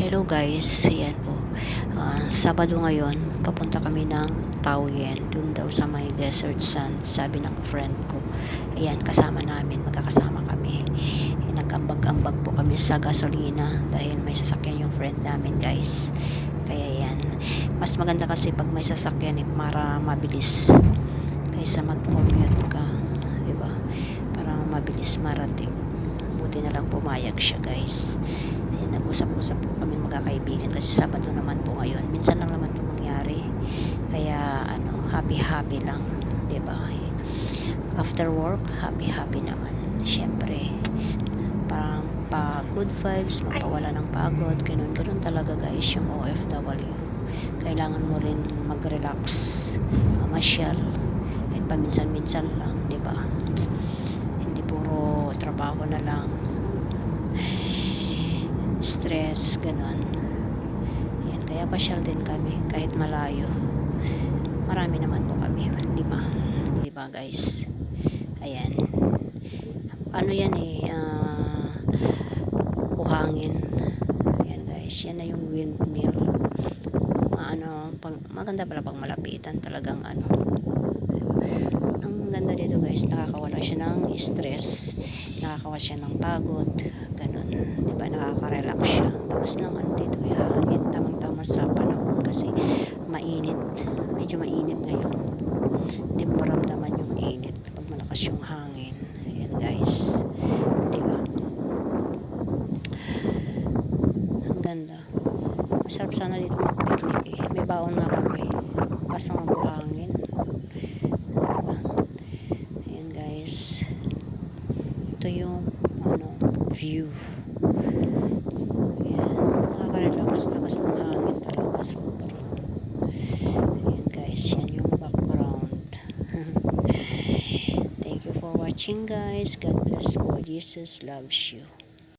Hello guys, ayan po. Sabado ngayon, papunta kami ng Taoyuan, dun daw sa may desert sand, sabi ng friend ko. Ayan, kasama namin, magkakasama kami. Nag-ambag-ambag po kami sa gasolina dahil may sasakyan yung friend namin guys. Kaya yan, mas maganda kasi pag may sasakyan para mabilis kaysa mag-commute ka, diba? Para mabilis marating. Buti na lang pumayag siya guys. Nag-usap-usap po kami magkakaibigan kasi Sabado naman po ngayon. Minsan lang naman ito mangyari. Kaya happy-happy lang, 'di ba? After work, happy-happy naman. Syempre, parang good vibes, magpawala ng pagod, ganun talaga guys yung OFW. Kailangan mo rin mag-relax, mamasyal, at paminsan-minsan lang, 'di ba? Hindi puro trabaho na lang. Stress, ganun. Yan, kaya pasyal din kami kahit malayo. Marami naman po kami, di ba guys? Ayan. Yan buhangin. Ayan guys, yan na yung windmill. Maganda pala pag malapitan talagang ang ganda dito guys, nakakawala siya ng stress, nakakawala siya ng pagod, ganun, diba, nakaka-relax siya. Tapos naman dito yung hangin, tamang-tama sa panahon kasi mainit, medyo mainit ngayon, hindi mo maramdaman yung init pag malakas yung hangin. Ayan guys, diba, ang ganda, masarap sana dito mag-picnic may baon nga kami kaso nga buhangin. Ito yung view. Ayan, nakaka-relax, lakas ng hangin talaga, super. Ayan guys, yan yung background. Thank you for watching guys. God bless po. Jesus loves you.